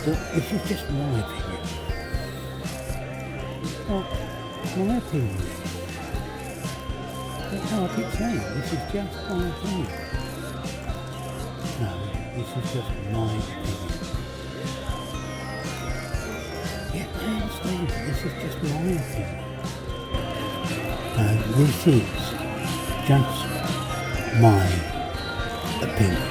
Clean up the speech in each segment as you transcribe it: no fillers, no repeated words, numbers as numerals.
But this is just my opinion. Well, my opinion. That's how I keep saying. This is just my opinion. No, this is just my opinion. Yeah, I understand. This is just my opinion. This is just my opinion.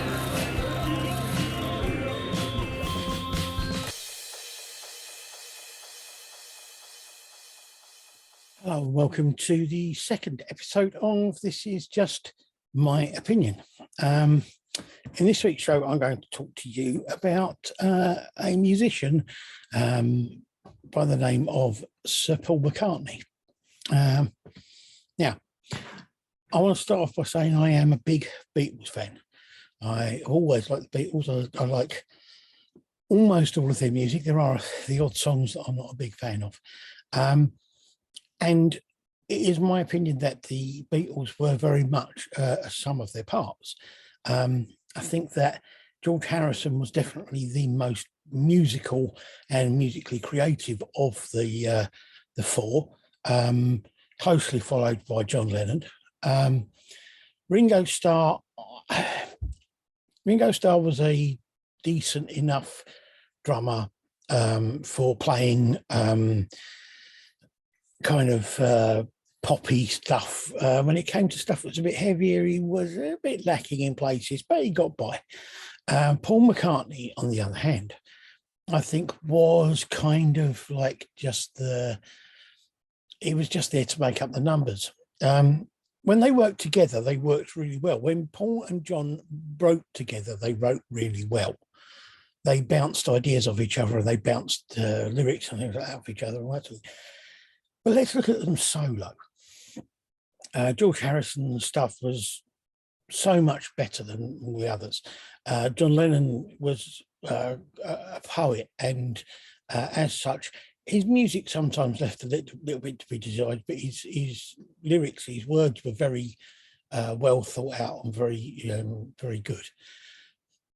Hello, welcome to the second episode of This Is Just My Opinion. In this week's show, I'm going to talk to you about a musician by the name of Sir Paul McCartney. Now, I want to start off by saying I am a big Beatles fan. I always like the Beatles. I like almost all of their music. There are the odd songs that I'm not a big fan of. And it is my opinion that the Beatles were very much a sum of their parts. I think that George Harrison was definitely the most musical and musically creative of the four, closely followed by John Lennon. Ringo Starr was a decent enough drummer for playing kind of poppy stuff. When it came to stuff that was a bit heavier, he was a bit lacking in places, but he got by. Paul McCartney, on the other hand, I think was kind of like he was just there to make up the numbers. When they worked together, they worked really well. When Paul and John wrote together, they wrote really well. They bounced ideas off each other, and they bounced lyrics and things like that off each other. But let's look at them solo. George Harrison's stuff was so much better than all the others. John Lennon was a poet, and as such, his music sometimes left a little bit to be desired, but his lyrics, his words were very well thought out and very good.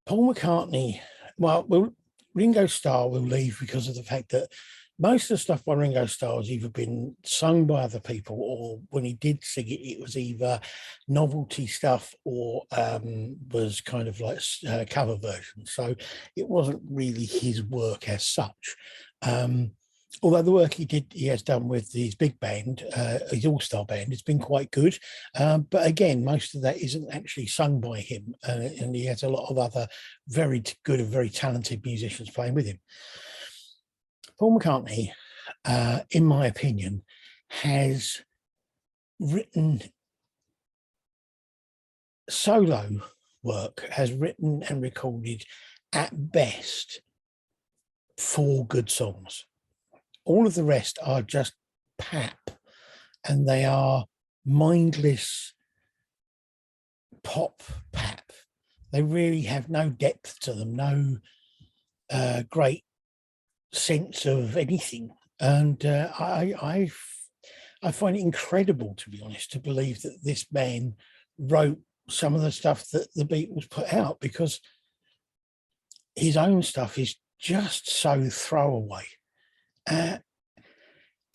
Paul McCartney, Ringo Starr will leave because of the fact that most of the stuff by Ringo Starr has either been sung by other people, or when he did sing it, it was either novelty stuff or was kind of like a cover version. So it wasn't really his work as such. Although the work he has done with his big band, his all-star band, it's been quite good. But again, most of that isn't actually sung by him. And he has a lot of other very good and very talented musicians playing with him. Paul McCartney, in my opinion, has written solo work, has written and recorded at best 4 good songs. All of the rest are just pap, and they are mindless pop pap. They really have no depth to them, no great sense of anything. And I find it incredible, to be honest, to believe that this man wrote some of the stuff that the Beatles put out, because his own stuff is just so throwaway.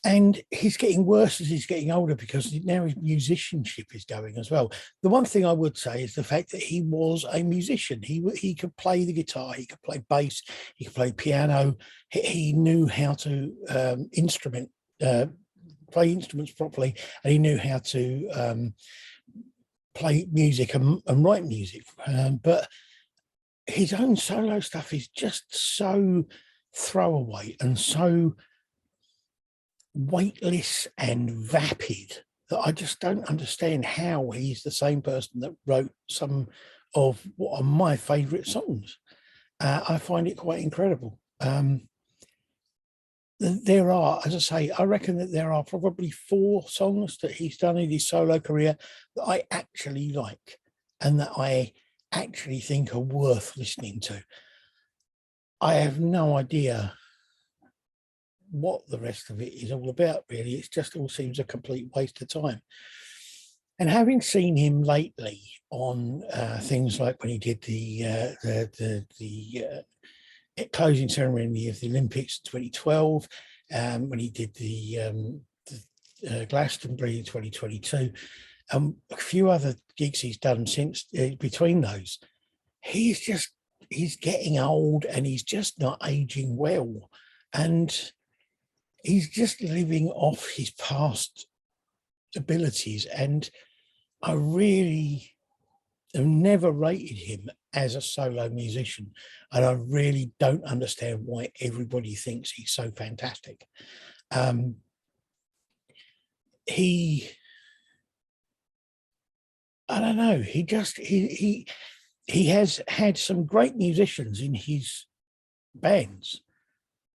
And he's getting worse as he's getting older, because now his musicianship is going as well. The one thing I would say is the fact that he was a musician. He could play the guitar, he could play bass, he could play piano. He knew how to play instruments properly, and he knew how to play music and write music. But his own solo stuff is just so throwaway and so weightless and vapid that I just don't understand how he's the same person that wrote some of what are my favourite songs. I find it quite incredible. There are, as I say, I reckon that there are probably 4 songs that he's done in his solo career that I actually like and that I actually think are worth listening to. I have no idea what the rest of it is all about, really. It just all seems a complete waste of time. And having seen him lately on things like when he did the closing ceremony of the Olympics in 2012, when he did the Glastonbury in 2022, a few other gigs he's done since between those. He's getting old and he's just not aging well. And he's just living off his past abilities. And I really have never rated him as a solo musician. And I really don't understand why everybody thinks he's so fantastic. I don't know. He has had some great musicians in his bands,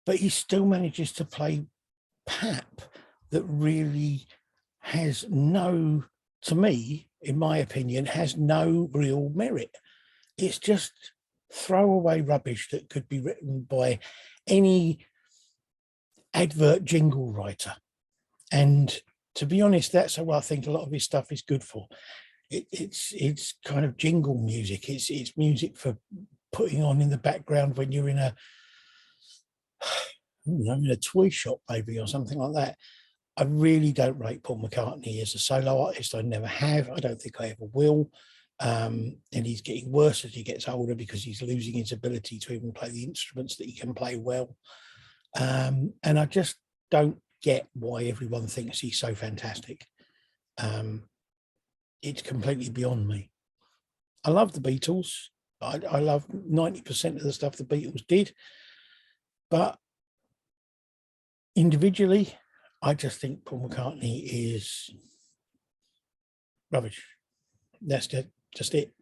but he still manages to play pap that really has no, to me, in my opinion, has no real merit. It's just throwaway rubbish that could be written by any advert jingle writer. And to be honest, that's what I think a lot of his stuff is good for. It's kind of jingle music. It's music for putting on in the background when you're in a toy shop maybe or something like that. I really don't rate Paul McCartney as a solo artist. I never have. I don't think I ever will. And he's getting worse as he gets older because he's losing his ability to even play the instruments that he can play well. And I just don't get why everyone thinks he's so fantastic. It's completely beyond me. I love the Beatles. I love 90% of the stuff the Beatles did. But individually, I just think Paul McCartney is rubbish. That's just it.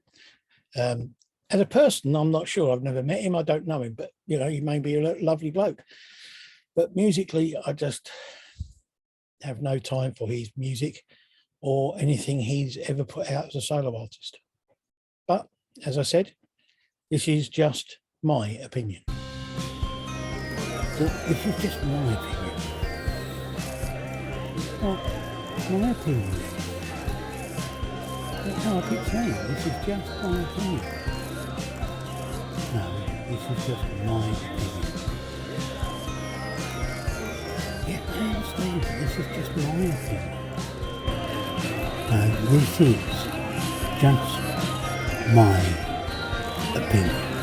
As a person, I'm not sure. I've never met him. I don't know him. But, he may be a lovely bloke. But musically, I just have no time for his music or anything he's ever put out as a solo artist. But, as I said, this is just my opinion. So this is just my opinion. It's not my opinion. That's how I keep saying. This is just my opinion. No, this is just my opinion. Yeah, I understand. This is just my opinion. This is just my opinion.